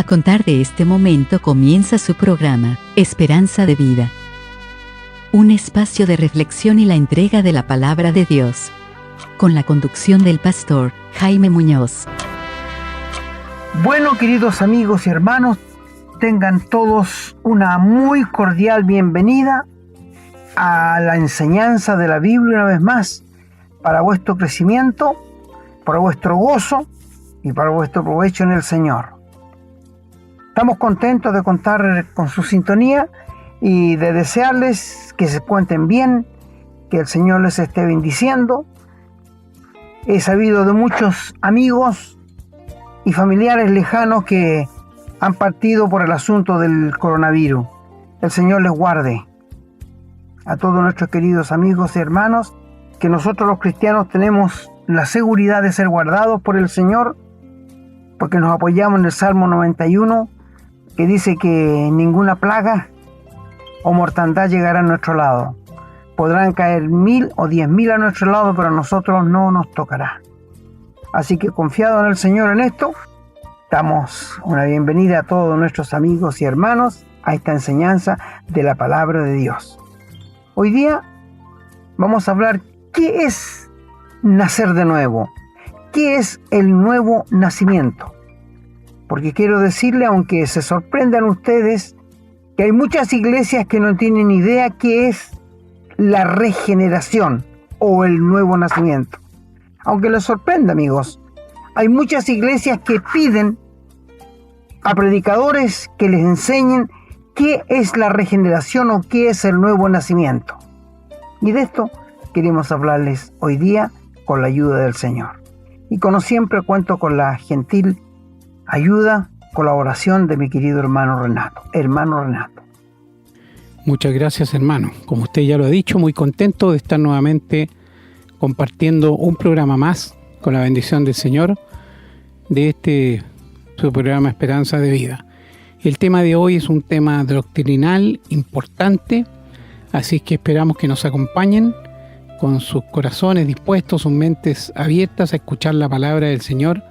A contar de este momento comienza su programa, Esperanza de Vida. Un espacio de reflexión y la entrega de la palabra de Dios. Con la conducción del pastor Jaime Muñoz. Bueno, queridos amigos y hermanos, tengan todos una muy cordial bienvenida a la enseñanza de la Biblia una vez más, para vuestro crecimiento, para vuestro gozo y para vuestro provecho en el Señor. Estamos contentos de contar con su sintonía y de desearles que se encuentren bien, que el Señor les esté bendiciendo. He sabido de muchos amigos y familiares lejanos que han partido por el asunto del coronavirus. El Señor les guarde. A todos nuestros queridos amigos y hermanos, que nosotros los cristianos tenemos la seguridad de ser guardados por el Señor, porque nos apoyamos en el Salmo 91, que dice que ninguna plaga o mortandad llegará a nuestro lado. Podrán caer 1000 o 10.000 a nuestro lado, pero a nosotros no nos tocará. Así que confiado en el Señor en esto, damos una bienvenida a todos nuestros amigos y hermanos a esta enseñanza de la palabra de Dios. Hoy día vamos a hablar qué es nacer de nuevo, qué es el nuevo nacimiento. Porque quiero decirle, aunque se sorprendan ustedes, que hay muchas iglesias que no tienen idea qué es la regeneración o el nuevo nacimiento. Aunque les sorprenda, amigos, hay muchas iglesias que piden a predicadores que les enseñen qué es la regeneración o qué es el nuevo nacimiento. Y de esto queremos hablarles hoy día con la ayuda del Señor. Y como siempre cuento con la gentil ayuda, colaboración de mi querido hermano Renato. Hermano Renato. Muchas gracias, hermano. Como usted ya lo ha dicho, muy contento de estar nuevamente compartiendo un programa más con la bendición del Señor de su programa Esperanza de Vida. El tema de hoy es un tema doctrinal importante, así que esperamos que nos acompañen con sus corazones dispuestos, sus mentes abiertas a escuchar la palabra del Señor,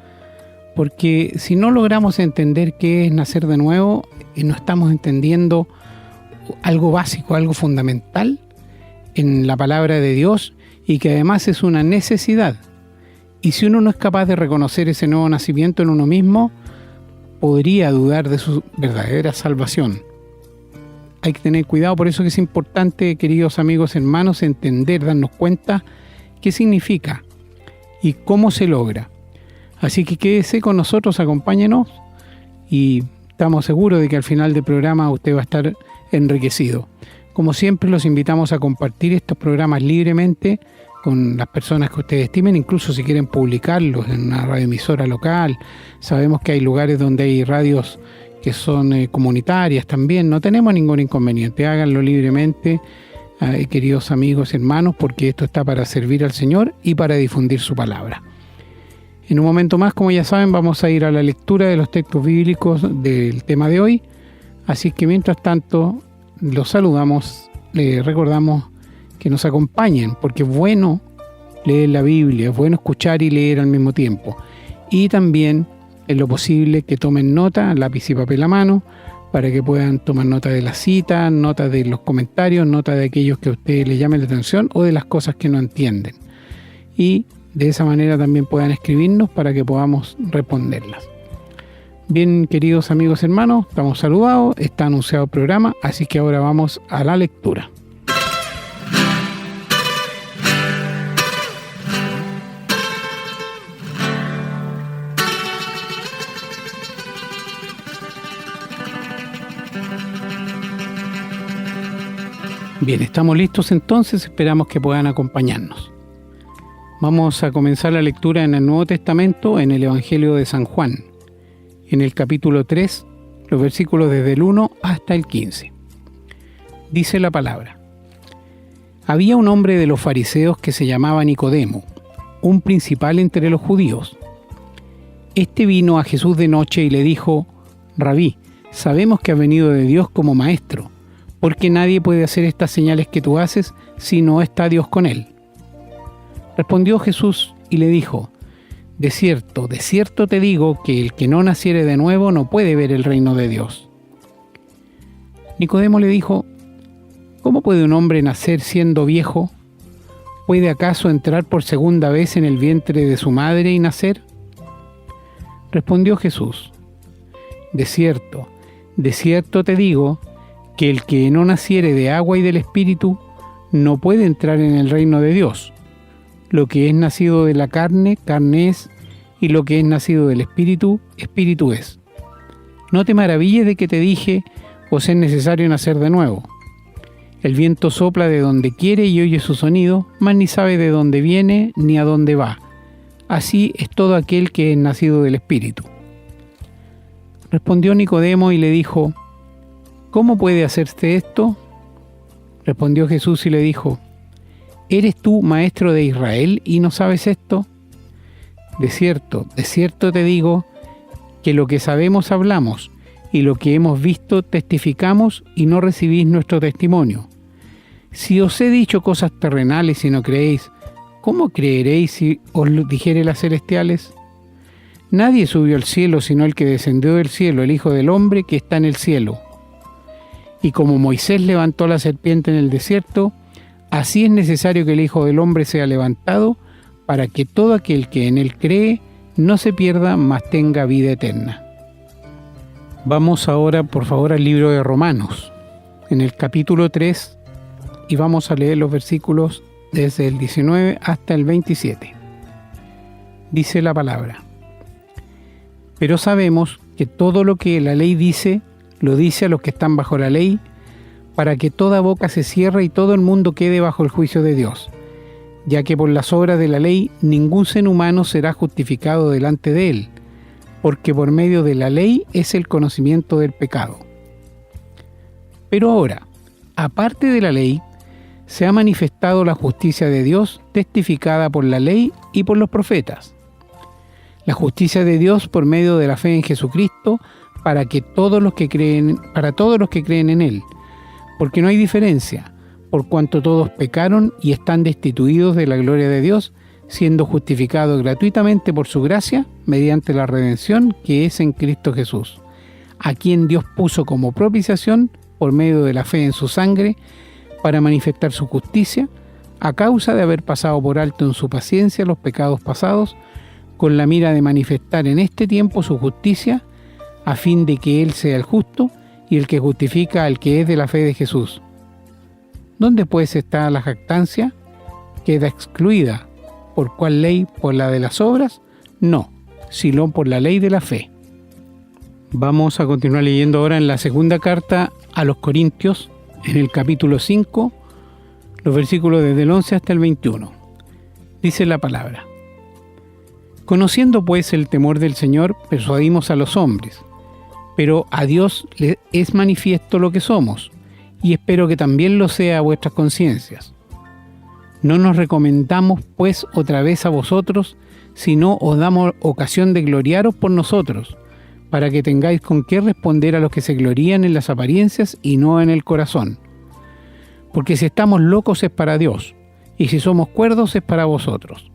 porque si no logramos entender qué es nacer de nuevo, no estamos entendiendo algo básico, algo fundamental en la palabra de Dios y que además es una necesidad. Y si uno no es capaz de reconocer ese nuevo nacimiento en uno mismo, podría dudar de su verdadera salvación. Hay que tener cuidado, por eso que es importante, queridos amigos, hermanos, entender, darnos cuenta qué significa y cómo se logra. Así que quédese con nosotros, acompáñenos y estamos seguros de que al final del programa usted va a estar enriquecido. Como siempre, los invitamos a compartir estos programas libremente con las personas que ustedes estimen, incluso si quieren publicarlos en una radioemisora local. Sabemos que hay lugares donde hay radios que son comunitarias también. No tenemos ningún inconveniente, háganlo libremente, queridos amigos y hermanos, porque esto está para servir al Señor y para difundir su palabra. En un momento más, como ya saben, vamos a ir a la lectura de los textos bíblicos del tema de hoy. Así que mientras tanto, los saludamos, les recordamos que nos acompañen, porque es bueno leer la Biblia, es bueno escuchar y leer al mismo tiempo. Y también, en lo posible, que tomen nota, lápiz y papel a mano, para que puedan tomar nota de la cita, nota de los comentarios, nota de aquellos que a ustedes les llamen la atención o de las cosas que no entienden. Y de esa manera también puedan escribirnos para que podamos responderlas. Bien, queridos amigos hermanos, estamos saludados, está anunciado el programa, así que ahora vamos a la lectura. Bien, estamos listos entonces, esperamos que puedan acompañarnos. Vamos a comenzar la lectura en el Nuevo Testamento, en el Evangelio de San Juan, en el capítulo 3, los versículos desde el 1 hasta el 15. Dice la palabra: Había un hombre de los fariseos que se llamaba Nicodemo, un principal entre los judíos. Este vino a Jesús de noche y le dijo: Rabí, sabemos que has venido de Dios como maestro, porque nadie puede hacer estas señales que tú haces si no está Dios con él. Respondió Jesús y le dijo: de cierto te digo que el que no naciere de nuevo no puede ver el reino de Dios. Nicodemo le dijo: ¿Cómo puede un hombre nacer siendo viejo? ¿Puede acaso entrar por segunda vez en el vientre de su madre y nacer? Respondió Jesús: de cierto te digo que el que no naciere de agua y del Espíritu no puede entrar en el reino de Dios. Lo que es nacido de la carne, carne es, y lo que es nacido del Espíritu, Espíritu es. No te maravilles de que te dije: os es necesario nacer de nuevo. El viento sopla de donde quiere y oye su sonido, mas ni sabe de dónde viene ni a dónde va. Así es todo aquel que es nacido del Espíritu. Respondió Nicodemo y le dijo: ¿Cómo puede hacerse esto? Respondió Jesús y le dijo: ¿Eres tú maestro de Israel y no sabes esto? De cierto te digo que lo que sabemos hablamos, y lo que hemos visto testificamos, y no recibís nuestro testimonio. Si os he dicho cosas terrenales y no creéis, ¿cómo creeréis si os dijere las celestiales? Nadie subió al cielo sino el que descendió del cielo, el Hijo del Hombre que está en el cielo. Y como Moisés levantó la serpiente en el desierto, así es necesario que el Hijo del Hombre sea levantado, para que todo aquel que en él cree no se pierda, mas tenga vida eterna. Vamos ahora, por favor, al libro de Romanos, en el capítulo 3, y vamos a leer los versículos desde el 19 hasta el 27. Dice la palabra: pero sabemos que todo lo que la ley dice, lo dice a los que están bajo la ley, para que toda boca se cierre y todo el mundo quede bajo el juicio de Dios, ya que por las obras de la ley ningún ser humano será justificado delante de él, porque por medio de la ley es el conocimiento del pecado. Pero ahora, aparte de la ley, se ha manifestado la justicia de Dios, testificada por la ley y por los profetas. La justicia de Dios por medio de la fe en Jesucristo, para todos los que creen en él, porque no hay diferencia, por cuanto todos pecaron y están destituidos de la gloria de Dios, siendo justificados gratuitamente por su gracia, mediante la redención que es en Cristo Jesús, a quien Dios puso como propiciación por medio de la fe en su sangre, para manifestar su justicia, a causa de haber pasado por alto en su paciencia los pecados pasados, con la mira de manifestar en este tiempo su justicia, a fin de que Él sea el justo y el que justifica al que es de la fe de Jesús. ¿Dónde pues está la jactancia? ¿Queda excluida? ¿Por cuál ley? ¿Por la de las obras? No, sino por la ley de la fe. Vamos a continuar leyendo ahora en la segunda carta a los Corintios, en el capítulo 5, los versículos desde el 11 hasta el 21. Dice la palabra: conociendo pues el temor del Señor, persuadimos a los hombres, pero a Dios le es manifiesto lo que somos, y espero que también lo sea a vuestras conciencias. No nos recomendamos pues otra vez a vosotros, sino os damos ocasión de gloriaros por nosotros, para que tengáis con qué responder a los que se glorían en las apariencias y no en el corazón. Porque si estamos locos es para Dios, y si somos cuerdos es para vosotros.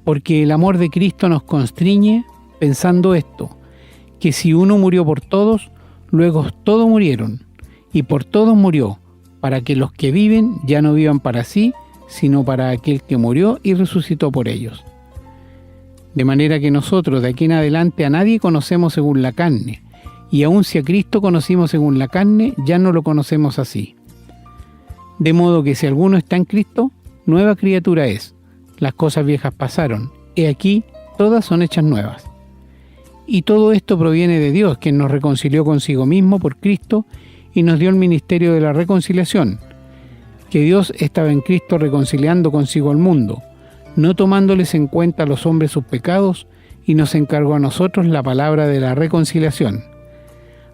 Porque el amor de Cristo nos constriñe, pensando esto, que si uno murió por todos, luego todos murieron, y por todos murió, para que los que viven ya no vivan para sí, sino para aquel que murió y resucitó por ellos. De manera que nosotros de aquí en adelante a nadie conocemos según la carne, y aun si a Cristo conocimos según la carne, ya no lo conocemos así. De modo que si alguno está en Cristo, nueva criatura es. Las cosas viejas pasaron, he aquí, todas son hechas nuevas. Y todo esto proviene de Dios, quien nos reconcilió consigo mismo por Cristo y nos dio el ministerio de la reconciliación, que Dios estaba en Cristo reconciliando consigo al mundo, no tomándoles en cuenta a los hombres sus pecados, y nos encargó a nosotros la palabra de la reconciliación.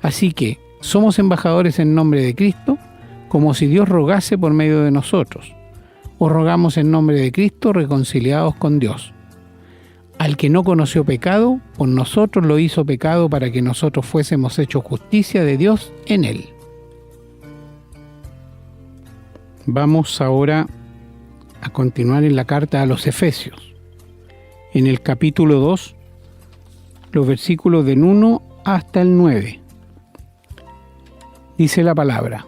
Así que somos embajadores en nombre de Cristo, como si Dios rogase por medio de nosotros. Os rogamos en nombre de Cristo, reconciliados con Dios. Al que no conoció pecado, por nosotros lo hizo pecado para que nosotros fuésemos hechos justicia de Dios en él. Vamos ahora a continuar en la carta a los Efesios. en el capítulo 2, los versículos del 1 hasta el 9. Dice la palabra: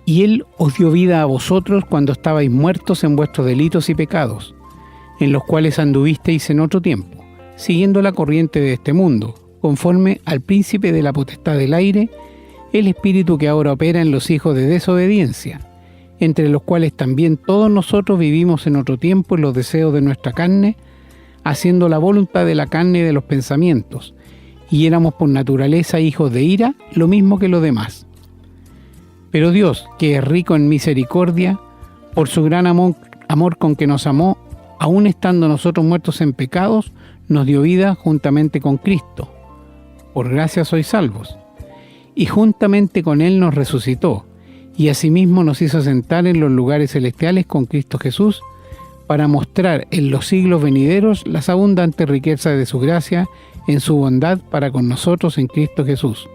Y Él os dio vida a vosotros cuando estabais muertos en vuestros delitos y pecados, en los cuales anduvisteis en otro tiempo, siguiendo la corriente de este mundo, conforme al príncipe de la potestad del aire, el espíritu que ahora opera en los hijos de desobediencia, entre los cuales también todos nosotros vivimos en otro tiempo en los deseos de nuestra carne, haciendo la voluntad de la carne y de los pensamientos, y éramos por naturaleza hijos de ira, lo mismo que los demás. Pero Dios, que es rico en misericordia, por su gran amor con que nos amó, aun estando nosotros muertos en pecados, nos dio vida juntamente con Cristo. Por gracia sois salvos. Y juntamente con Él nos resucitó, y asimismo nos hizo sentar en los lugares celestiales con Cristo Jesús, para mostrar en los siglos venideros las abundantes riquezas de su gracia en su bondad para con nosotros en Cristo Jesús.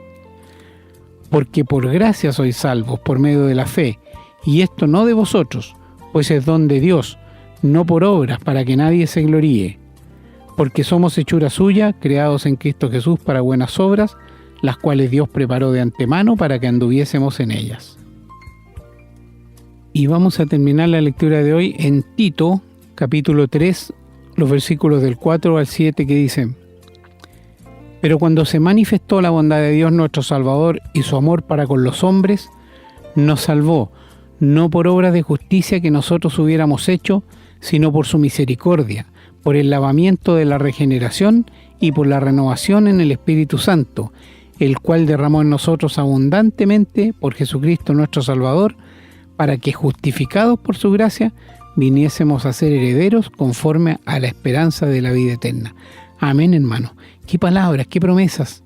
Porque por gracia sois salvos por medio de la fe, y esto no de vosotros, pues es don de Dios, no por obras, para que nadie se gloríe. Porque somos hechura suya, creados en Cristo Jesús para buenas obras, las cuales Dios preparó de antemano para que anduviésemos en ellas. Y vamos a terminar la lectura de hoy en Tito, capítulo 3, los versículos del 4 al 7, que dicen: Pero cuando se manifestó la bondad de Dios nuestro Salvador y su amor para con los hombres, nos salvó, no por obras de justicia que nosotros hubiéramos hecho, sino por su misericordia, por el lavamiento de la regeneración y por la renovación en el Espíritu Santo, el cual derramó en nosotros abundantemente por Jesucristo nuestro Salvador, para que, justificados por su gracia, viniésemos a ser herederos conforme a la esperanza de la vida eterna. Amén, hermanos. Qué palabras, qué promesas,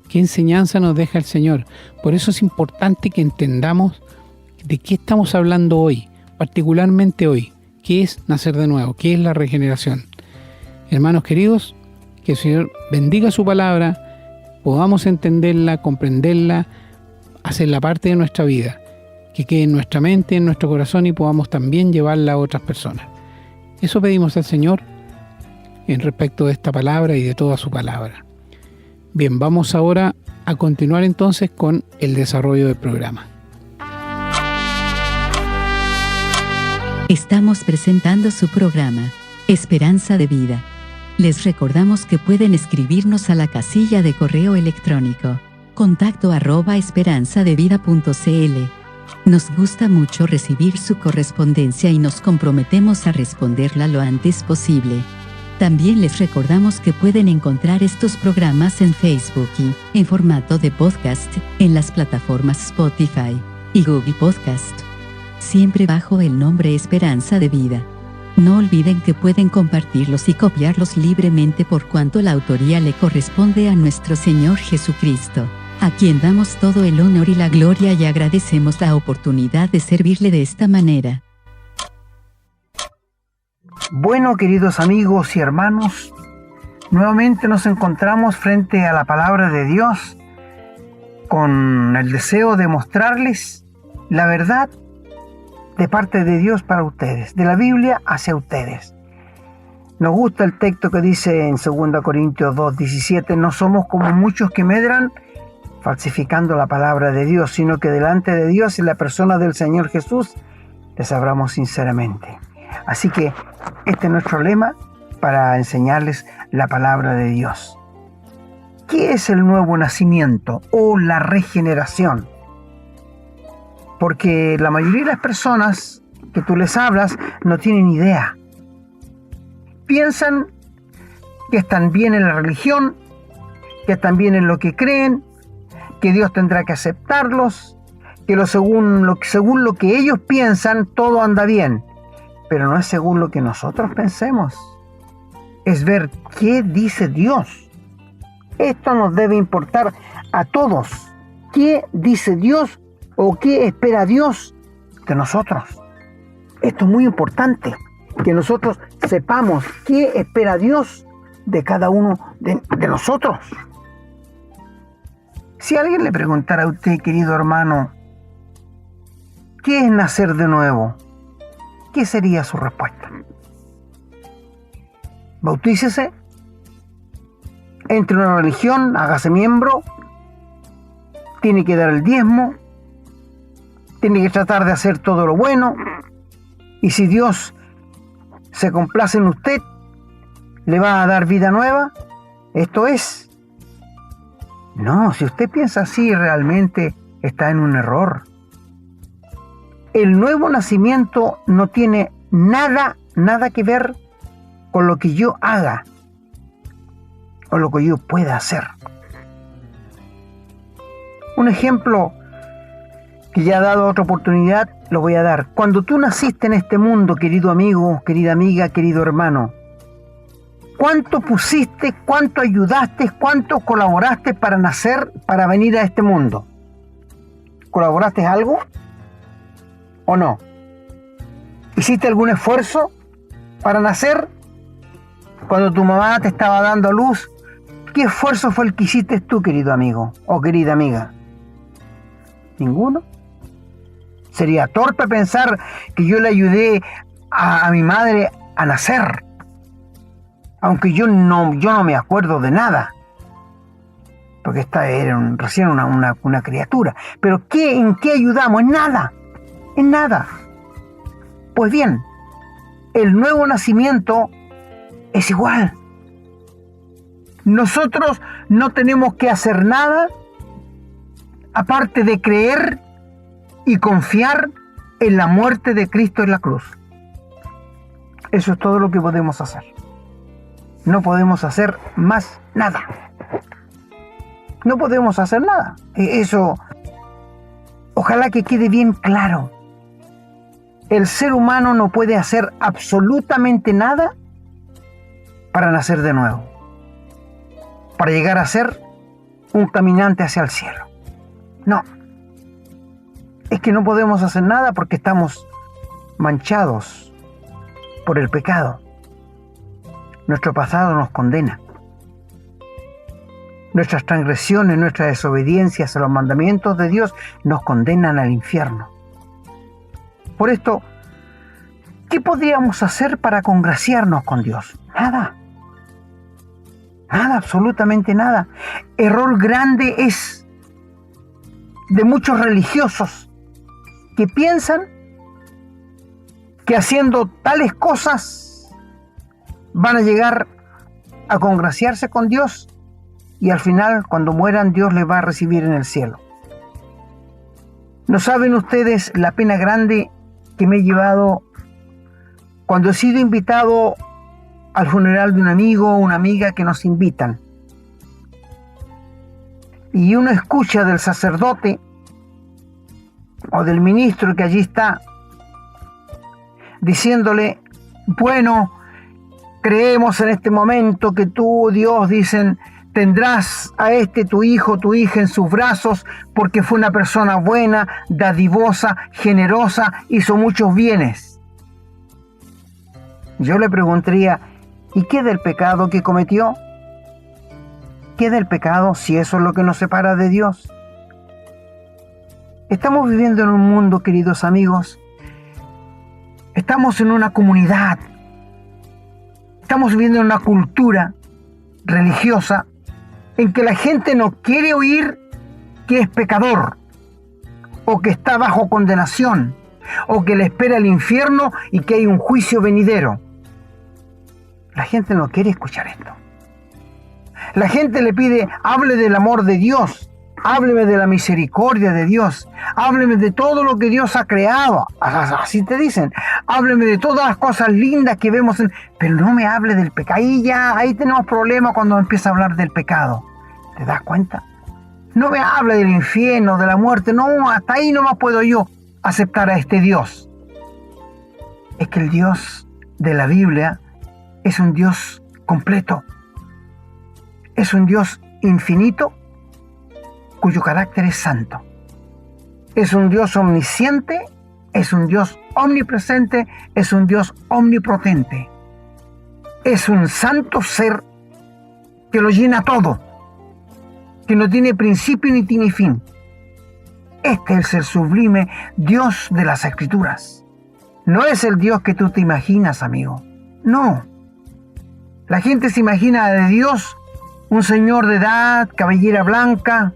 qué enseñanza nos deja el Señor. Por eso es importante que entendamos de qué estamos hablando hoy, particularmente hoy. ¿Qué es nacer de nuevo? ¿Qué es la regeneración? Hermanos queridos, que el Señor bendiga su palabra, podamos entenderla, comprenderla, hacerla parte de nuestra vida, que quede en nuestra mente, en nuestro corazón, y podamos también llevarla a otras personas. Eso pedimos al Señor en respecto de esta palabra y de toda su palabra. Bien, vamos ahora a continuar entonces con el desarrollo del programa. Estamos presentando su programa, Esperanza de Vida. Les recordamos que pueden escribirnos a la casilla de correo electrónico contacto@esperanzadevida.cl. Nos gusta mucho recibir su correspondencia y nos comprometemos a responderla lo antes posible. También les recordamos que pueden encontrar estos programas en Facebook y, en formato de podcast, en las plataformas Spotify y Google Podcast, siempre bajo el nombre Esperanza de Vida. No olviden que pueden compartirlos y copiarlos libremente por cuanto la autoría le corresponde a nuestro Señor Jesucristo, a quien damos todo el honor y la gloria y agradecemos la oportunidad de servirle de esta manera. Bueno, queridos amigos y hermanos, nuevamente nos encontramos frente a la palabra de Dios con el deseo de mostrarles la verdad de parte de Dios para ustedes, de la Biblia hacia ustedes. Nos gusta el texto que dice en 2 Corintios 2:17, no somos como muchos que medran falsificando la palabra de Dios, sino que delante de Dios y la persona del Señor Jesús les hablamos sinceramente. Así que este es nuestro lema para enseñarles la palabra de Dios. ¿Qué es el nuevo nacimiento o la regeneración? Porque la mayoría de las personas que tú les hablas no tienen idea. Piensan que están bien en la religión, que están bien en lo que creen, que Dios tendrá que aceptarlos, que según lo que ellos piensan, todo anda bien. Pero no es según lo que nosotros pensemos. Es ver qué dice Dios. Esto nos debe importar a todos. ¿Qué dice Dios o qué espera Dios de nosotros? Esto es muy importante, que nosotros sepamos qué espera Dios de cada uno de nosotros. Si alguien le preguntara a usted, querido hermano, ¿qué es nacer de nuevo?, ¿qué sería su respuesta? bautícese, entre en una religión, hágase miembro, tiene que dar el diezmo, tiene que tratar de hacer todo lo bueno, y si Dios se complace en usted, le va a dar vida nueva. Esto es. No, si usted piensa así, realmente está en un error. El nuevo nacimiento no tiene nada que ver con lo que yo haga o lo que yo pueda hacer. Un ejemplo que ya he dado otra oportunidad, lo voy a dar. Cuando tú naciste en este mundo, querido amigo, querida amiga, querido hermano, ¿cuánto pusiste, cuánto ayudaste, cuánto colaboraste para nacer, para venir a este mundo? ¿Colaboraste algo o no? ¿Hiciste algún esfuerzo para nacer? Cuando tu mamá te estaba dando a luz, ¿qué esfuerzo fue el que hiciste tú, querido amigo o querida amiga? ¿Ninguno? Sería torpe pensar que yo le ayudé a mi madre a nacer, aunque yo no me acuerdo de nada, porque esta era recién una criatura. Pero ¿en qué ayudamos? En nada, en nada. Pues bien, el nuevo nacimiento es igual. Nosotros no tenemos que hacer nada aparte de creer y confiar en la muerte de Cristo en la cruz. Eso es todo lo que podemos hacer. No podemos hacer más nada. No podemos hacer nada. Eso, ojalá que quede bien claro. El ser humano no puede hacer absolutamente nada para nacer de nuevo, para llegar a ser un caminante hacia el cielo. No. Es que no podemos hacer nada porque estamos manchados por el pecado. Nuestro pasado nos condena. Nuestras transgresiones, nuestras desobediencias a los mandamientos de Dios nos condenan al infierno. Por esto, ¿qué podríamos hacer para congraciarnos con Dios? Nada. Nada, absolutamente nada. Error grande es de muchos religiosos que piensan que haciendo tales cosas van a llegar a congraciarse con Dios y al final, cuando mueran, Dios les va a recibir en el cielo. ¿No saben ustedes la pena grande que me he llevado cuando he sido invitado al funeral de un amigo o una amiga que nos invitan? Y uno escucha del sacerdote o del ministro que allí está diciéndole: bueno, creemos en este momento que tú, Dios, dicen, tendrás a tu hijo, tu hija en sus brazos porque fue una persona buena, dadivosa, generosa, hizo muchos bienes. Yo le preguntaría: ¿y qué del pecado que cometió? ¿Qué del pecado si eso es lo que nos separa de Dios? Estamos viviendo en un mundo, queridos amigos. Estamos en una comunidad. Estamos viviendo en una cultura religiosa en que la gente no quiere oír que es pecador, o que está bajo condenación, o que le espera el infierno y que hay un juicio venidero. La gente no quiere escuchar esto. La gente le pide: hable del amor de Dios, hábleme de la misericordia de Dios, hábleme de todo lo que Dios ha creado. Así te dicen: hábleme de todas las cosas lindas que vemos, pero no me hable del pecado. Ahí tenemos problemas cuando empieza a hablar del pecado. ¿Te das cuenta? No me hable del infierno, de la muerte. No, hasta ahí nomás puedo yo aceptar a este Dios. Es que el Dios de la Biblia es un Dios completo. Es un Dios infinito cuyo carácter es santo. Es un Dios omnisciente, es un Dios omnipresente, es un Dios omnipotente. Es un santo ser que lo llena todo, que no tiene principio ni tiene fin. Este es el sublime Dios de las Escrituras. No es el Dios que tú te imaginas, amigo. No. La gente se imagina de Dios un señor de edad, cabellera blanca,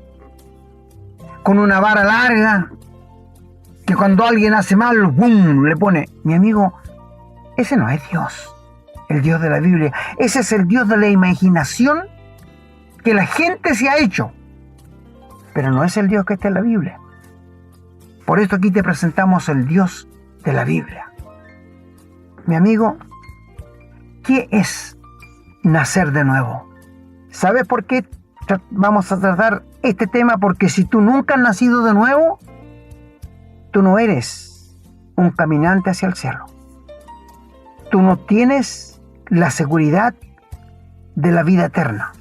con una vara larga, que cuando alguien hace mal, ¡bum!, le pone. Mi amigo, ese no es Dios, el Dios de la Biblia. Ese es el Dios de la imaginación que la gente se ha hecho, pero no es el Dios que está en la Biblia. Por esto aquí te presentamos el Dios de la Biblia. Mi amigo, ¿qué es nacer de nuevo? ¿Sabes por qué vamos a tratar este tema? Porque si tú nunca has nacido de nuevo, tú no eres un caminante hacia el cielo. Tú no tienes la seguridad de la vida eterna.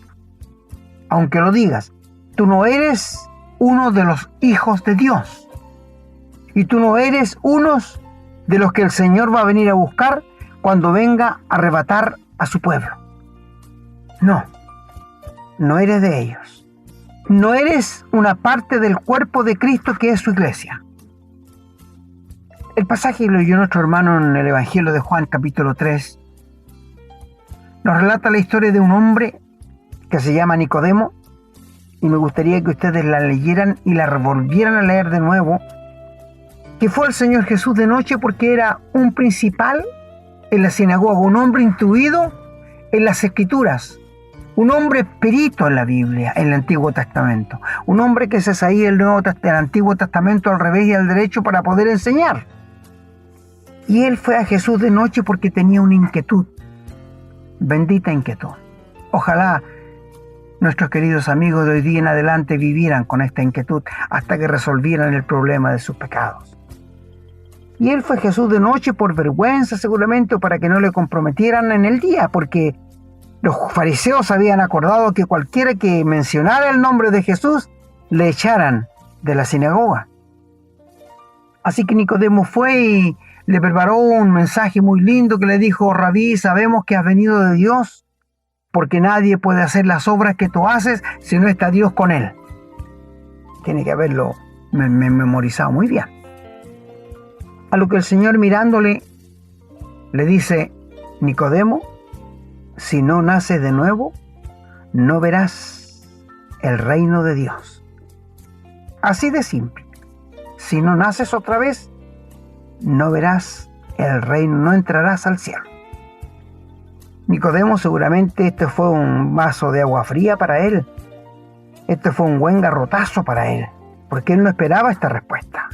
Aunque lo digas, tú no eres uno de los hijos de Dios. Y tú no eres uno de los que el Señor va a venir a buscar cuando venga a arrebatar a su pueblo. No, no eres de ellos. No eres una parte del cuerpo de Cristo que es su iglesia. El pasaje que leyó nuestro hermano en el Evangelio de Juan, capítulo 3, nos relata la historia de un hombre que se llama Nicodemo, y me gustaría que ustedes la leyeran y la volvieran a leer de nuevo, que fue el Señor Jesús de noche porque era un principal en la sinagoga, un hombre instruido en las Escrituras, un hombre perito en la Biblia, en el Antiguo Testamento, un hombre que se sabía el Antiguo Testamento al revés y al derecho para poder enseñar. Y él fue a Jesús de noche porque tenía una inquietud, bendita inquietud. Ojalá nuestros queridos amigos de hoy día en adelante vivieran con esta inquietud hasta que resolvieran el problema de sus pecados. Y él fue a Jesús de noche por vergüenza seguramente, o para que no le comprometieran en el día, porque los fariseos habían acordado que cualquiera que mencionara el nombre de Jesús le echaran de la sinagoga. Así que Nicodemo fue y le preparó un mensaje muy lindo que le dijo: Rabí, sabemos que has venido de Dios, porque nadie puede hacer las obras que tú haces si no está Dios con él. Tiene que haberlo memorizado muy bien. A lo que el Señor, mirándole, le dice: Nicodemo, si no naces de nuevo, no verás el reino de Dios. Así de simple. Si no naces otra vez, no verás el reino, no entrarás al cielo. Nicodemo, seguramente este fue un vaso de agua fría para él. Este fue un buen garrotazo para él, porque él no esperaba esta respuesta.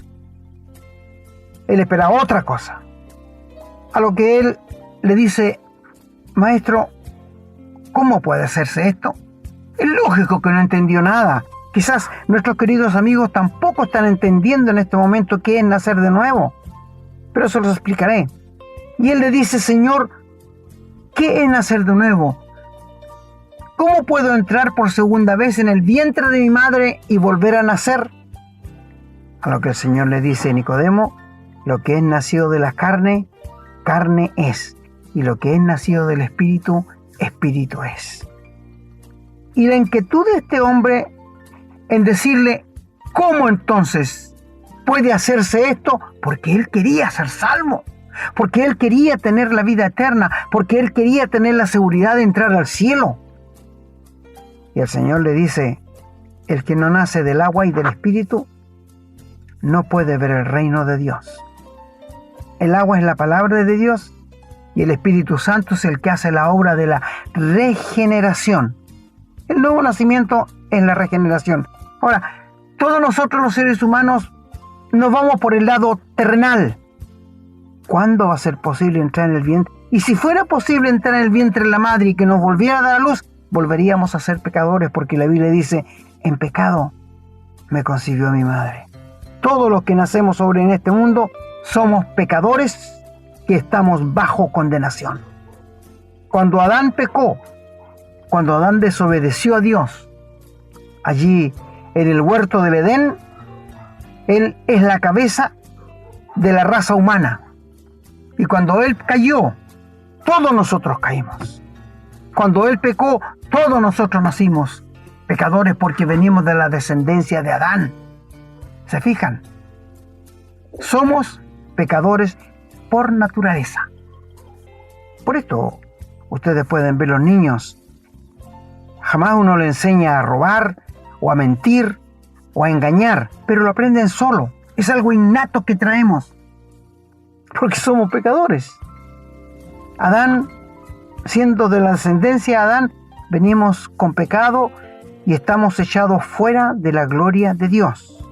Él esperaba otra cosa. A lo que él le dice: Maestro, ¿cómo puede hacerse esto? Es lógico que no entendió nada. Quizás nuestros queridos amigos tampoco están entendiendo en este momento qué es nacer de nuevo, pero eso los explicaré. Y él le dice: Señor, ¿qué es nacer de nuevo? ¿Cómo puedo entrar por segunda vez en el vientre de mi madre y volver a nacer? A lo que el Señor le dice: Nicodemo, lo que es nacido de la carne, carne es, y lo que es nacido del Espíritu, Espíritu es. Y la inquietud de este hombre en decirle: ¿cómo entonces puede hacerse esto? Porque él quería ser salvo, porque él quería tener la vida eterna, porque él quería tener la seguridad de entrar al cielo. Y el Señor le dice: el que no nace del agua y del Espíritu no puede ver el reino de Dios. El agua es la palabra de Dios y el Espíritu Santo es el que hace la obra de la regeneración. El nuevo nacimiento es la regeneración. Ahora, todos nosotros los seres humanos nos vamos por el lado terrenal. ¿Cuándo va a ser posible entrar en el vientre? Y si fuera posible entrar en el vientre de la madre y que nos volviera a dar a luz, volveríamos a ser pecadores, porque la Biblia dice: en pecado me concibió mi madre. Todos los que nacemos en este mundo somos pecadores que estamos bajo condenación. Cuando Adán pecó, cuando Adán desobedeció a Dios, allí en el huerto del Edén, él es la cabeza de la raza humana. Y cuando él cayó, todos nosotros caímos. Cuando él pecó, todos nosotros nacimos pecadores, porque venimos de la descendencia de Adán. ¿Se fijan? Somos pecadores por naturaleza. Por esto, Ustedes pueden ver los niños. Jamás uno le enseña a robar o a mentir o a engañar, pero lo aprenden solo. Es algo innato que traemos, porque somos pecadores. Adán, siendo de la descendencia de Adán, venimos con pecado y estamos echados fuera de la gloria de Dios.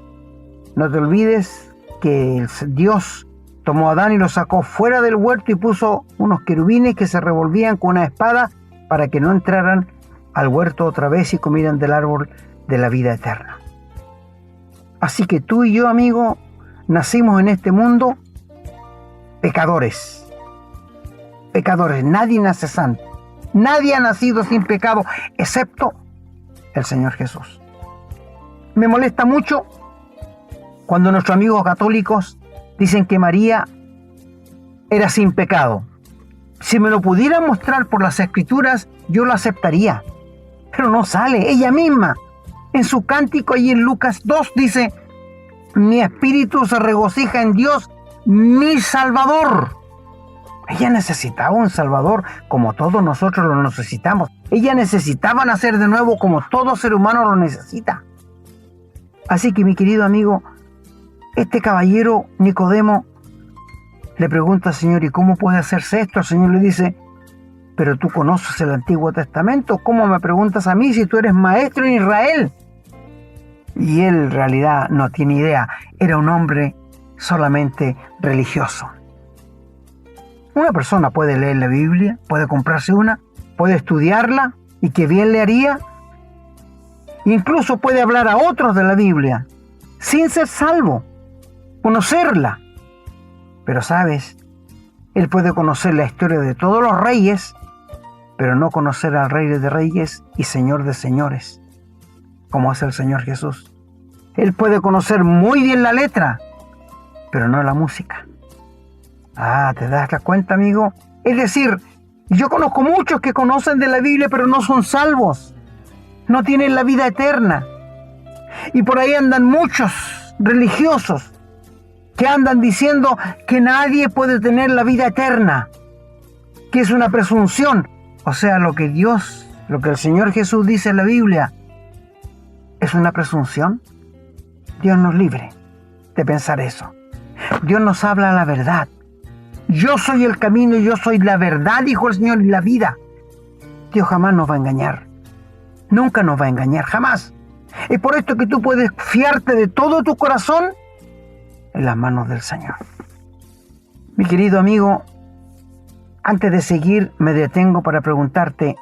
No te olvides que Dios tomó a Adán y lo sacó fuera del huerto y puso unos querubines que se revolvían con una espada para que no entraran al huerto otra vez y comieran del árbol de la vida eterna. Así que tú y yo, amigo, nacimos en este mundo pecadores. Pecadores. Nadie nace santo. Nadie ha nacido sin pecado, excepto el Señor Jesús. Me molesta mucho cuando nuestros amigos católicos dicen que María era sin pecado. Si me lo pudieran mostrar por las Escrituras, yo lo aceptaría. Pero no sale. Ella misma, en su cántico allí en Lucas 2, dice: mi espíritu se regocija en Dios, mi Salvador. Ella necesitaba un Salvador como todos nosotros lo necesitamos. Ella necesitaba nacer de nuevo como todo ser humano lo necesita. Así que, mi querido amigo, este caballero Nicodemo le pregunta al Señor: ¿y cómo puede hacerse esto? El Señor le dice: pero tú conoces el Antiguo Testamento, ¿cómo me preguntas a mí si tú eres maestro en Israel? Y él en realidad no tiene idea, era un hombre solamente religioso. Una persona puede leer la Biblia, puede comprarse una, puede estudiarla, y qué bien le haría. Incluso puede hablar a otros de la Biblia, sin ser salvo, conocerla. Pero sabes, él puede conocer la historia de todos los reyes, pero no conocer al Rey de Reyes y Señor de Señores, como es el Señor Jesús. Él puede conocer muy bien la letra, pero no la música. ¿Te das la cuenta, amigo? Es decir, yo conozco muchos que conocen de la Biblia, pero no son salvos. No tienen la vida eterna. Y por ahí andan muchos religiosos que andan diciendo que nadie puede tener la vida eterna, que es una presunción. O sea, lo que el Señor Jesús dice en la Biblia, ¿es una presunción? Dios nos libre de pensar eso. Dios nos habla la verdad. Yo soy el camino y yo soy la verdad, dijo el Señor, y la vida. Dios jamás nos va a engañar. Nunca nos va a engañar, jamás. Es por esto que tú puedes fiarte de todo tu corazón en las manos del Señor. Mi querido amigo, antes de seguir me detengo para preguntarte: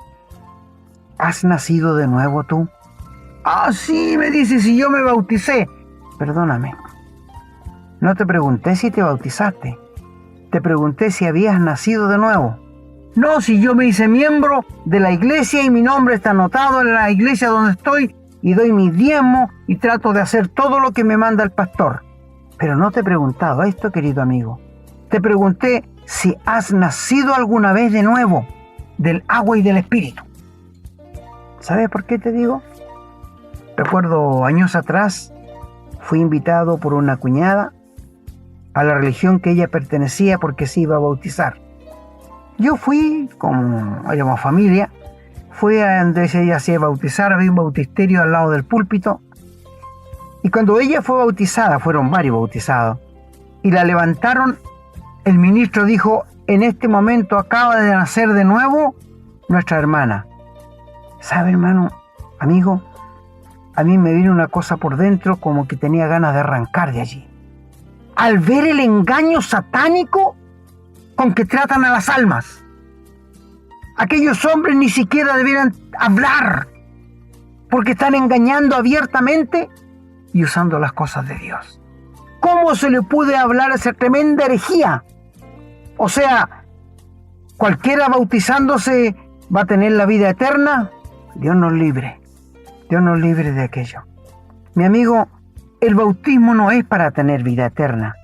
¿has nacido de nuevo tú? Sí, me dices, si yo me bauticé. Perdóname, no te pregunté si te bautizaste. Te pregunté si habías nacido de nuevo. No, si yo me hice miembro de la iglesia y mi nombre está anotado en la iglesia donde estoy y doy mi diezmo y trato de hacer todo lo que me manda el pastor. Pero no te he preguntado esto, querido amigo. Te pregunté si has nacido alguna vez de nuevo del agua y del espíritu. ¿Sabes por qué te digo? Recuerdo años atrás fui invitado por una cuñada a la religión que ella pertenecía porque se iba a bautizar. Yo fui, como éramos familia, fui a donde ella se iba a bautizar, había un bautisterio al lado del púlpito, y cuando ella fue bautizada, fueron varios bautizados, y la levantaron, el ministro dijo: en este momento acaba de nacer de nuevo nuestra hermana. ¿Sabe, hermano, amigo? A mí me vino una cosa por dentro como que tenía ganas de arrancar de allí. Al ver el engaño satánico con que tratan a las almas. Aquellos hombres ni siquiera debieran hablar, porque están engañando abiertamente y usando las cosas de Dios. ¿Cómo se le puede hablar a esa tremenda herejía? O sea, cualquiera bautizándose va a tener la vida eterna. Dios nos libre. Dios nos libre de aquello. Mi amigo, el bautismo no es para tener vida eterna.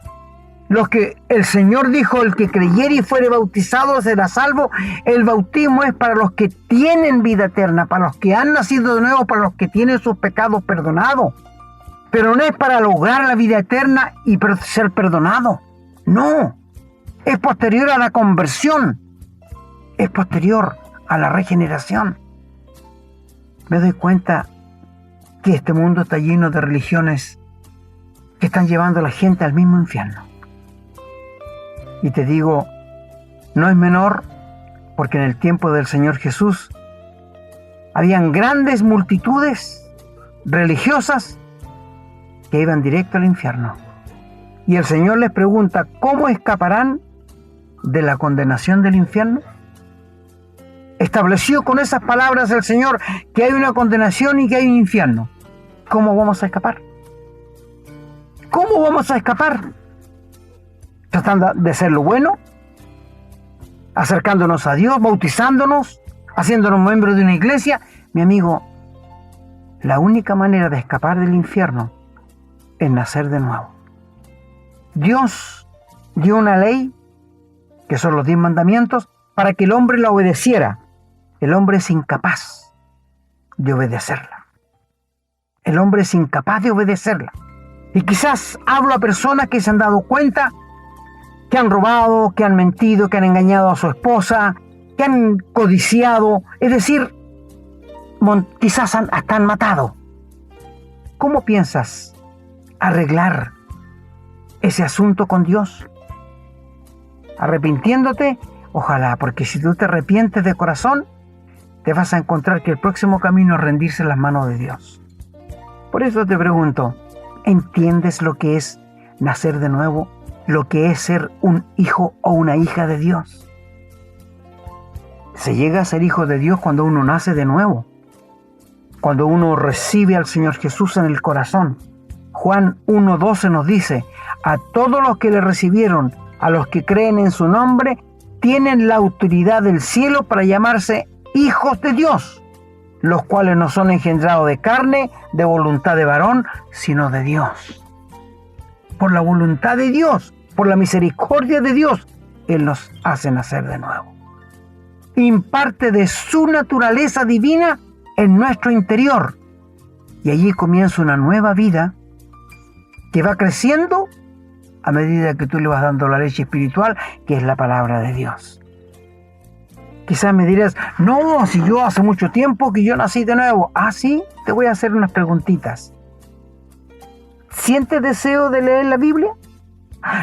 Lo que el Señor dijo: el que creyere y fuere bautizado será salvo. El bautismo es para los que tienen vida eterna, para los que han nacido de nuevo, para los que tienen sus pecados perdonados. Pero no es para lograr la vida eterna y ser perdonado. No, es posterior a la conversión. Es posterior a la regeneración. Me doy cuenta que este mundo está lleno de religiones que están llevando a la gente al mismo infierno. Y te digo, no es menor, porque en el tiempo del Señor Jesús habían grandes multitudes religiosas que iban directo al infierno. Y el Señor les pregunta, ¿cómo escaparán de la condenación del infierno? Estableció con esas palabras el Señor que hay una condenación y que hay un infierno. ¿Cómo vamos a escapar? ¿Cómo vamos a escapar? Tratando de hacer lo bueno, acercándonos a Dios, bautizándonos, haciéndonos miembros de una iglesia. Mi amigo, la única manera de escapar del infierno es nacer de nuevo. Dios dio una ley, que son los 10 mandamientos, para que el hombre la obedeciera. El hombre es incapaz de obedecerla. El hombre es incapaz de obedecerla. Y quizás hablo a personas que se han dado cuenta que han robado, que han mentido, que han engañado a su esposa, que han codiciado, es decir, quizás hasta han matado. ¿Cómo piensas arreglar ese asunto con Dios? Arrepintiéndote, ojalá, porque si tú te arrepientes de corazón, te vas a encontrar que el próximo camino es rendirse en las manos de Dios. Por eso te pregunto, ¿entiendes lo que es nacer de nuevo? ¿Lo que es ser un hijo o una hija de Dios? Se llega a ser hijo de Dios cuando uno nace de nuevo, cuando uno recibe al Señor Jesús en el corazón. Juan 1:12 nos dice, a todos los que le recibieron, a los que creen en su nombre, tienen la autoridad del cielo para llamarse hijos de Dios, los cuales no son engendrados de carne, de voluntad de varón, sino de Dios. Por la voluntad de Dios, por la misericordia de Dios, Él nos hace nacer de nuevo. Imparte de su naturaleza divina en nuestro interior. Y allí comienza una nueva vida que va creciendo a medida que tú le vas dando la leche espiritual, que es la palabra de Dios. Quizás me dirás, no, si yo hace mucho tiempo que yo nací de nuevo. Ah, sí, te voy a hacer unas preguntitas. ¿Sientes deseo de leer la Biblia?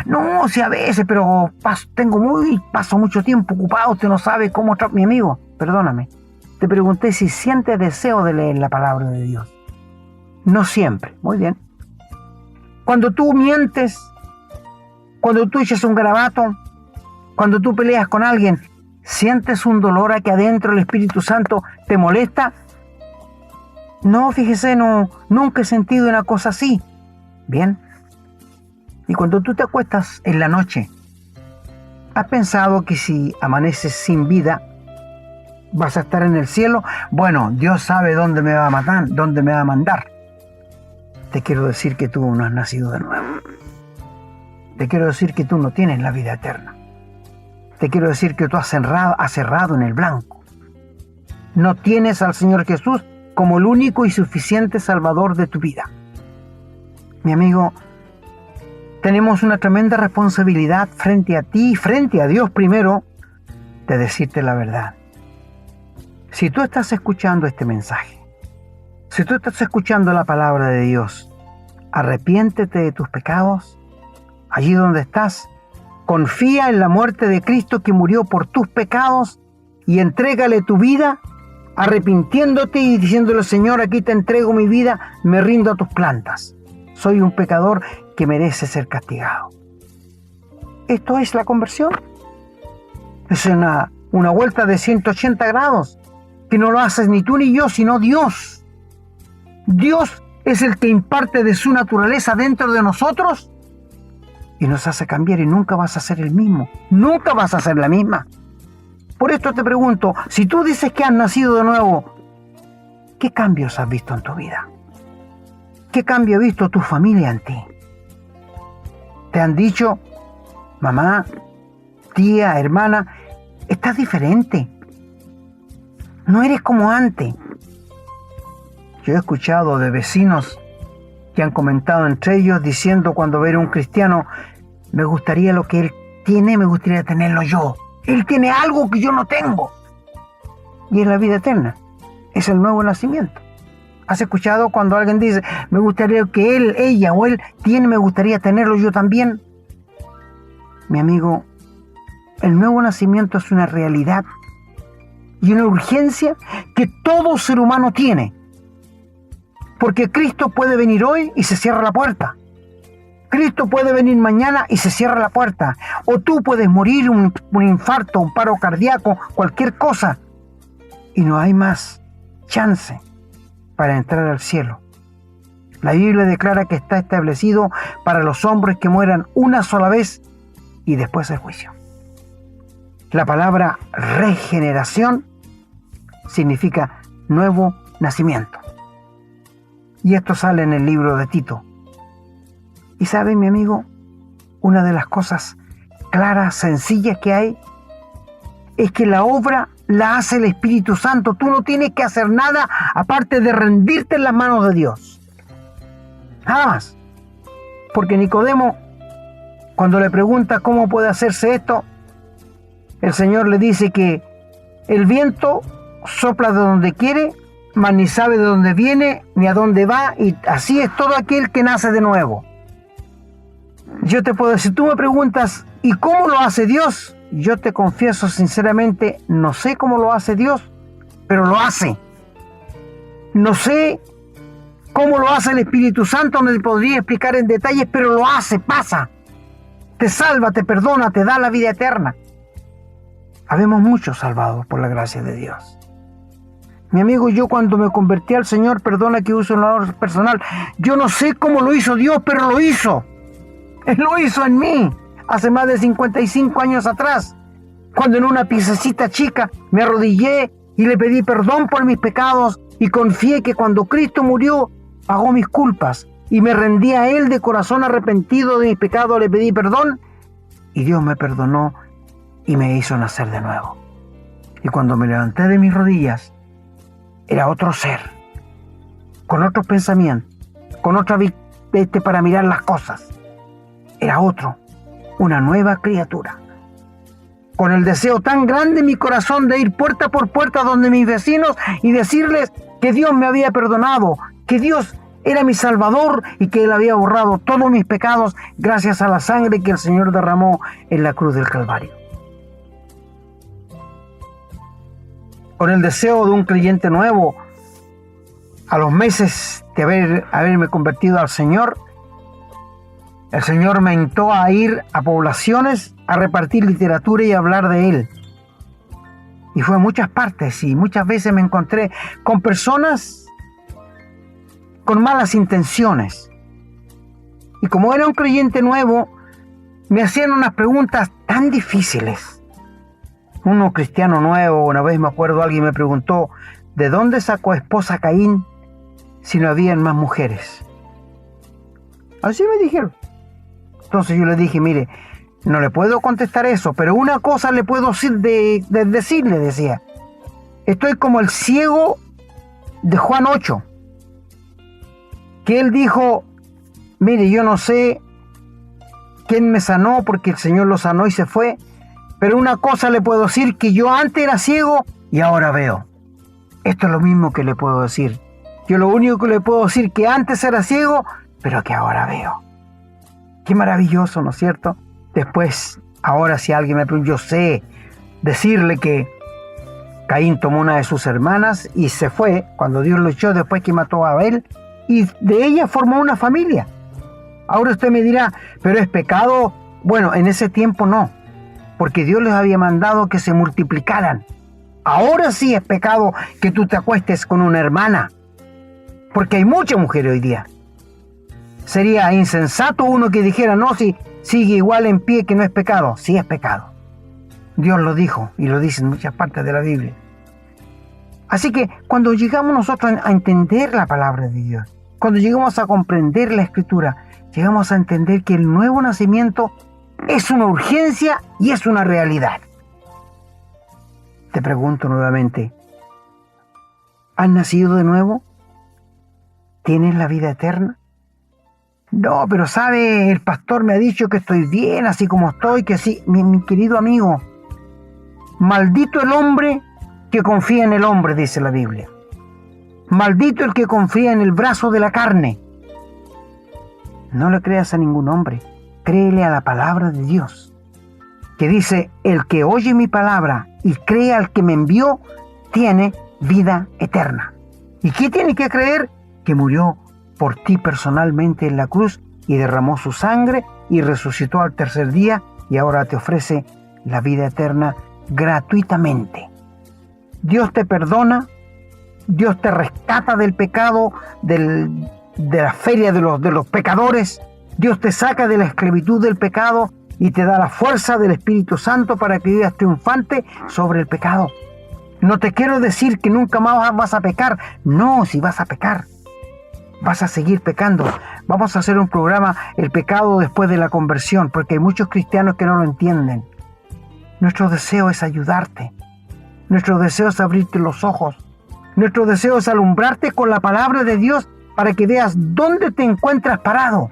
No, sí, a veces, pero paso mucho tiempo ocupado, usted no sabe cómo... Mi amigo, perdóname, te pregunté si sientes deseo de leer la palabra de Dios. No siempre, muy bien. Cuando tú mientes, cuando tú echas un garabato, cuando tú peleas con alguien, ¿sientes un dolor aquí adentro? ¿El Espíritu Santo te molesta? No, fíjese, nunca he sentido una cosa así. Bien. Y cuando tú te acuestas en la noche, ¿has pensado que si amaneces sin vida, vas a estar en el cielo? Bueno, Dios sabe dónde me va a matar, dónde me va a mandar. Te quiero decir que tú no has nacido de nuevo. Te quiero decir que tú no tienes la vida eterna. Te quiero decir que tú has cerrado en el blanco. No tienes al Señor Jesús como el único y suficiente Salvador de tu vida. Mi amigo, tenemos una tremenda responsabilidad frente a ti y frente a Dios primero de decirte la verdad. Si tú estás escuchando este mensaje, si tú estás escuchando la palabra de Dios, arrepiéntete de tus pecados. Allí donde estás, confía en la muerte de Cristo que murió por tus pecados y entrégale tu vida, arrepintiéndote y diciéndole, Señor, aquí te entrego mi vida, me rindo a tus plantas. Soy un pecador que merece ser castigado. Esto es la conversión. Es una vuelta de 180 grados, que no lo haces ni tú ni yo, sino Dios. Dios es el que imparte de su naturaleza dentro de nosotros y nos hace cambiar, y nunca vas a ser el mismo, nunca vas a ser la misma. Por esto te pregunto, si tú dices que has nacido de nuevo, ¿qué cambios has visto en tu vida? ¿Qué cambio ha visto tu familia en ti? ¿Te han dicho, mamá, tía, hermana, estás diferente? No eres como antes. Yo he escuchado de vecinos que han comentado entre ellos diciendo, cuando ven a un cristiano, me gustaría lo que él tiene, me gustaría tenerlo yo. Él tiene algo que yo no tengo. y es la vida eterna. Es el nuevo nacimiento. ¿Has escuchado cuando alguien dice, me gustaría que él, ella o él tiene, me gustaría tenerlo yo también? Mi amigo, el nuevo nacimiento es una realidad y una urgencia que todo ser humano tiene. Porque Cristo puede venir hoy y se cierra la puerta. Cristo puede venir mañana y se cierra la puerta. O tú puedes morir, un infarto, un paro cardíaco, cualquier cosa. Y no hay más chance para entrar al cielo. La Biblia declara que está establecido para los hombres que mueran una sola vez y después el juicio. La palabra regeneración significa nuevo nacimiento. Y esto sale en el libro de Tito. Y sabe, mi amigo, una de las cosas claras, sencillas que hay, es que la obra la hace el Espíritu Santo. Tú no tienes que hacer nada aparte de rendirte en las manos de Dios. Nada más. Porque Nicodemo, cuando le pregunta cómo puede hacerse esto, el Señor le dice que el viento sopla de donde quiere, mas ni sabe de dónde viene ni a dónde va, y así es todo aquel que nace de nuevo. Yo te puedo decir, tú me preguntas, ¿y cómo lo hace Dios? Yo te confieso sinceramente, no sé cómo lo hace Dios, pero lo hace. No sé cómo lo hace el Espíritu Santo, no te podría explicar en detalles, pero lo hace, pasa. Te salva, te perdona, te da la vida eterna. Habemos muchos salvados por la gracia de Dios. Mi amigo, yo cuando me convertí al Señor, perdona que use un honor personal, yo no sé cómo lo hizo Dios, pero lo hizo. Él lo hizo en mí, hace más de 55 años atrás, cuando en una piececita chica me arrodillé y le pedí perdón por mis pecados y confié que cuando Cristo murió, pagó mis culpas y me rendí a Él de corazón arrepentido de mis pecados, le pedí perdón y Dios me perdonó y me hizo nacer de nuevo. Y cuando me levanté de mis rodillas, era otro ser, con otros pensamientos, con otra vista para mirar las cosas. Era otro, una nueva criatura. Con el deseo tan grande en mi corazón de ir puerta por puerta donde mis vecinos y decirles que Dios me había perdonado, que Dios era mi Salvador y que Él había borrado todos mis pecados gracias a la sangre que el Señor derramó en la cruz del Calvario. Con el deseo de un creyente nuevo, a los meses de haberme convertido al Señor, el Señor me invitó a ir a poblaciones a repartir literatura y a hablar de Él. Y fue a muchas partes y muchas veces me encontré con personas con malas intenciones. Y como era un creyente nuevo, me hacían unas preguntas tan difíciles. Uno cristiano nuevo, una vez me acuerdo, alguien me preguntó, ¿de dónde sacó esposa Caín si no habían más mujeres? Así me dijeron. Entonces yo le dije, mire, no le puedo contestar eso, pero una cosa le puedo decirle, decía. Estoy como el ciego de Juan 8, que él dijo, mire, yo no sé quién me sanó porque el Señor lo sanó y se fue, pero una cosa le puedo decir, que yo antes era ciego y ahora veo. Esto es lo mismo que le puedo decir. Yo lo único que le puedo decir, que antes era ciego, pero que ahora veo. Qué maravilloso, ¿no es cierto? Después, ahora si alguien me pregunta, yo sé decirle que Caín tomó una de sus hermanas y se fue cuando Dios lo echó después que mató a Abel, y de ella formó una familia. Ahora usted me dirá, ¿pero es pecado? Bueno, en ese tiempo no, porque Dios les había mandado que se multiplicaran. Ahora sí es pecado que tú te acuestes con una hermana, porque hay muchas mujeres hoy día. Sería insensato uno que dijera, no, si sigue igual en pie, que no es pecado. Sí es pecado. Dios lo dijo y lo dice en muchas partes de la Biblia. Así que cuando llegamos nosotros a entender la palabra de Dios, cuando llegamos a comprender la Escritura, llegamos a entender que el nuevo nacimiento es una urgencia y es una realidad. Te pregunto nuevamente, ¿has nacido de nuevo? ¿Tienes la vida eterna? No, pero sabe, el pastor me ha dicho que estoy bien, así como estoy, que sí. Mi querido amigo, maldito el hombre que confía en el hombre, dice la Biblia. Maldito el que confía en el brazo de la carne. No le creas a ningún hombre, créele a la palabra de Dios, que dice: el que oye mi palabra y cree al que me envió, tiene vida eterna. ¿Y qué tiene que creer? Que murió por ti personalmente en la cruz y derramó su sangre y resucitó al tercer día y ahora te ofrece la vida eterna gratuitamente. Dios te perdona, Dios te rescata del pecado, de la feria de los pecadores. Dios te saca de la esclavitud del pecado y te da la fuerza del Espíritu Santo para que vivas triunfante sobre el pecado. No te quiero decir que nunca más vas a pecar. No, si vas a pecar, vas a seguir pecando. Vamos a hacer un programa, el pecado después de la conversión, porque hay muchos cristianos que no lo entienden. Nuestro deseo es ayudarte. Nuestro deseo es abrirte los ojos. Nuestro deseo es alumbrarte con la palabra de Dios para que veas dónde te encuentras parado.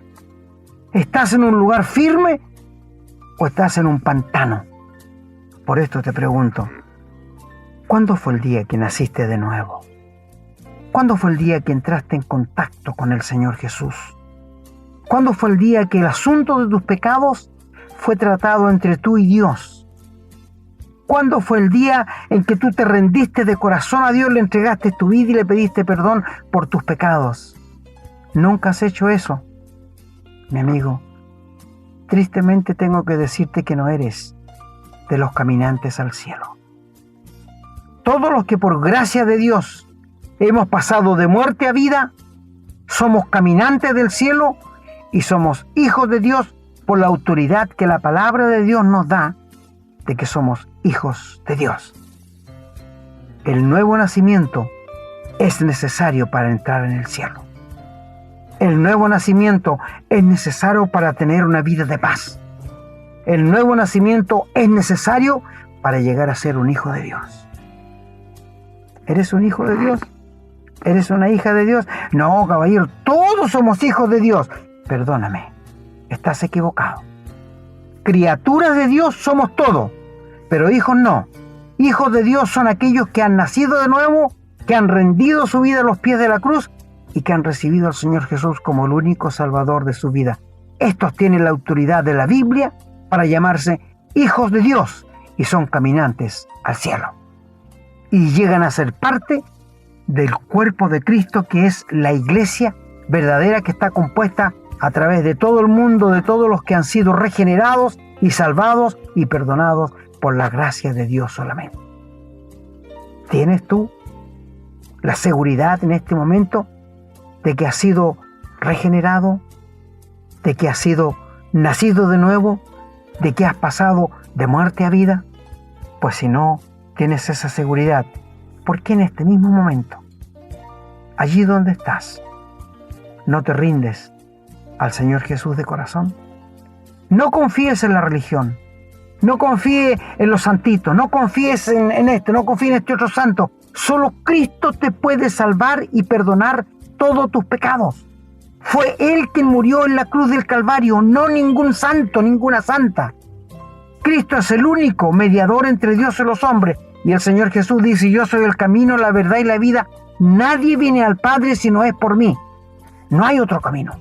¿Estás en un lugar firme o estás en un pantano? Por esto te pregunto, ¿cuándo fue el día que naciste de nuevo? ¿Cuándo fue el día que entraste en contacto con el Señor Jesús? ¿Cuándo fue el día que el asunto de tus pecados fue tratado entre tú y Dios? ¿Cuándo fue el día en que tú te rendiste de corazón a Dios, le entregaste tu vida y le pediste perdón por tus pecados? ¿Nunca has hecho eso? Mi amigo, tristemente tengo que decirte que no eres de los caminantes al cielo. Todos los que por gracia de Dios hemos pasado de muerte a vida, somos caminantes del cielo y somos hijos de Dios por la autoridad que la palabra de Dios nos da de que somos hijos de Dios. El nuevo nacimiento es necesario para entrar en el cielo. El nuevo nacimiento es necesario para tener una vida de paz. El nuevo nacimiento es necesario para llegar a ser un hijo de Dios. ¿Eres un hijo de Dios? ¿Eres una hija de Dios? No, caballero, todos somos hijos de Dios. Perdóname, estás equivocado. Criaturas de Dios somos todos, pero hijos no. Hijos de Dios son aquellos que han nacido de nuevo, que han rendido su vida a los pies de la cruz y que han recibido al Señor Jesús como el único Salvador de su vida. Estos tienen la autoridad de la Biblia para llamarse hijos de Dios y son caminantes al cielo. Y llegan a ser parte del cuerpo de Cristo, que es la iglesia verdadera, que está compuesta a través de todo el mundo, de todos los que han sido regenerados y salvados y perdonados por la gracia de Dios solamente. ¿Tienes tú la seguridad en este momento de que has sido regenerado, de que has sido nacido de nuevo, de que has pasado de muerte a vida? Pues si no tienes esa seguridad, ¿por qué en este mismo momento, allí donde estás, no te rindes al Señor Jesús de corazón? No confíes en la religión, no confíes en los santitos, no confíes en este, no confíes en este otro santo. Solo Cristo te puede salvar y perdonar todos tus pecados. Fue Él quien murió en la cruz del Calvario, no ningún santo, ninguna santa. Cristo es el único mediador entre Dios y los hombres. Y el Señor Jesús dice: yo soy el camino, la verdad y la vida. Nadie viene al Padre si no es por mí. No hay otro camino.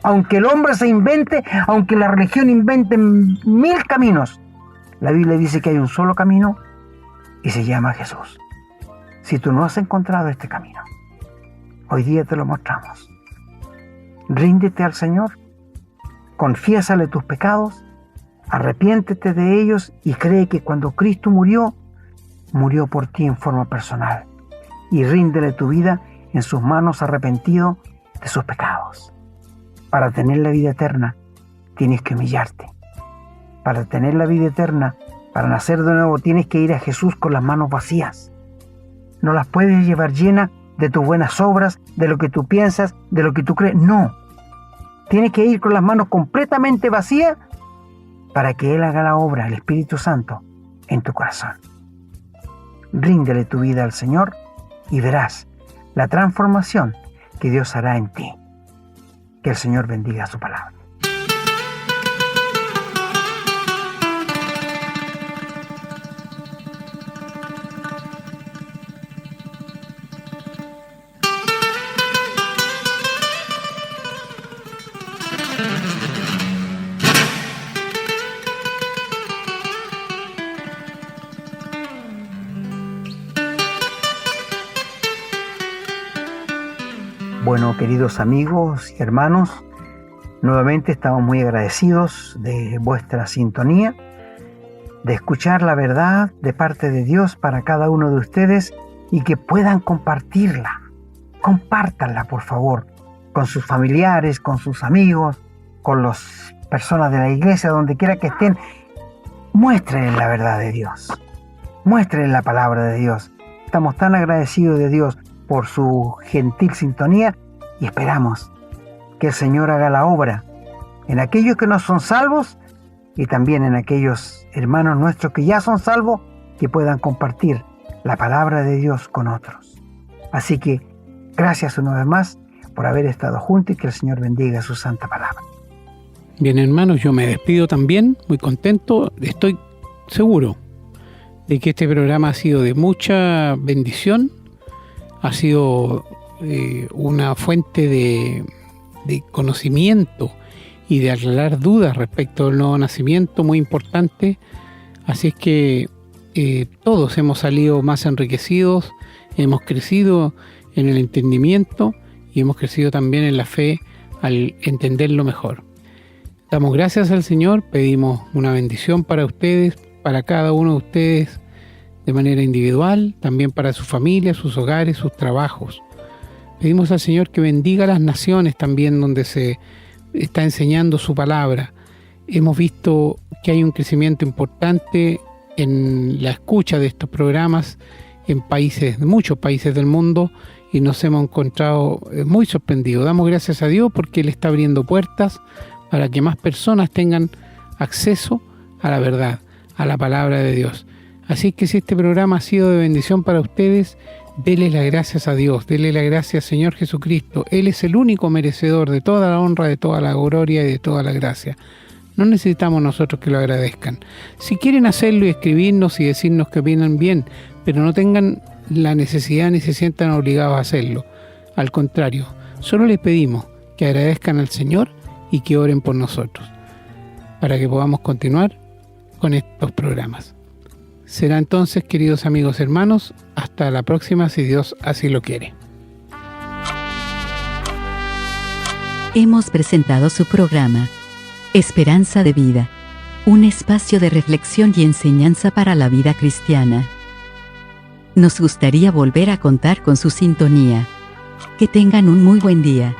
Aunque el hombre se invente, aunque la religión invente 1000 caminos, la Biblia dice que hay un solo camino y se llama Jesús. Si tú no has encontrado este camino, hoy día te lo mostramos. Ríndete al Señor, confiésale tus pecados, arrepiéntete de ellos y cree que cuando Cristo murió, murió por ti en forma personal, y ríndele tu vida en sus manos arrepentido de sus pecados. Para tener la vida eterna, tienes que humillarte. Para tener la vida eterna, para nacer de nuevo, tienes que ir a Jesús con las manos vacías. No las puedes llevar llenas de tus buenas obras, de lo que tú piensas, de lo que tú crees. No. Tienes que ir con las manos completamente vacías para que Él haga la obra, el Espíritu Santo, en tu corazón. Ríndele tu vida al Señor y verás la transformación que Dios hará en ti. Que el Señor bendiga su palabra. Bueno, queridos amigos y hermanos, nuevamente estamos muy agradecidos de vuestra sintonía, de escuchar la verdad de parte de Dios para cada uno de ustedes y que puedan compartirla. Compártanla, por favor, con sus familiares, con sus amigos, con las personas de la iglesia, donde quiera que estén. Muéstrenles la verdad de Dios. Muéstrenles la palabra de Dios. Estamos tan agradecidos de Dios por su gentil sintonía y esperamos que el Señor haga la obra en aquellos que no son salvos y también en aquellos hermanos nuestros que ya son salvos, que puedan compartir la palabra de Dios con otros. Así que gracias una vez más por haber estado juntos y que el Señor bendiga su santa palabra. Bien, hermanos, yo me despido también, muy contento. Estoy seguro de que este programa ha sido de mucha bendición, ha sido una fuente de conocimiento y de aclarar dudas respecto al nuevo nacimiento muy importante. Así es que todos hemos salido más enriquecidos, hemos crecido en el entendimiento y hemos crecido también en la fe al entenderlo mejor. Damos gracias al Señor, pedimos una bendición para ustedes, para cada uno de ustedes de manera individual, también para su familia, sus hogares, sus trabajos. Pedimos al Señor que bendiga a las naciones también donde se está enseñando su palabra. Hemos visto que hay un crecimiento importante en la escucha de estos programas en muchos países del mundo, y nos hemos encontrado muy sorprendidos. Damos gracias a Dios porque Él está abriendo puertas para que más personas tengan acceso a la verdad, a la palabra de Dios. Así que si este programa ha sido de bendición para ustedes, denle las gracias a Dios, denle las gracias al Señor Jesucristo. Él es el único merecedor de toda la honra, de toda la gloria y de toda la gracia. No necesitamos nosotros que lo agradezcan. Si quieren hacerlo y escribirnos y decirnos que opinan, bien, pero no tengan la necesidad ni se sientan obligados a hacerlo. Al contrario, solo les pedimos que agradezcan al Señor y que oren por nosotros, para que podamos continuar con estos programas. Será entonces, queridos amigos hermanos, hasta la próxima si Dios así lo quiere. Hemos presentado su programa Esperanza de Vida, un espacio de reflexión y enseñanza para la vida cristiana. Nos gustaría volver a contar con su sintonía. Que tengan un muy buen día.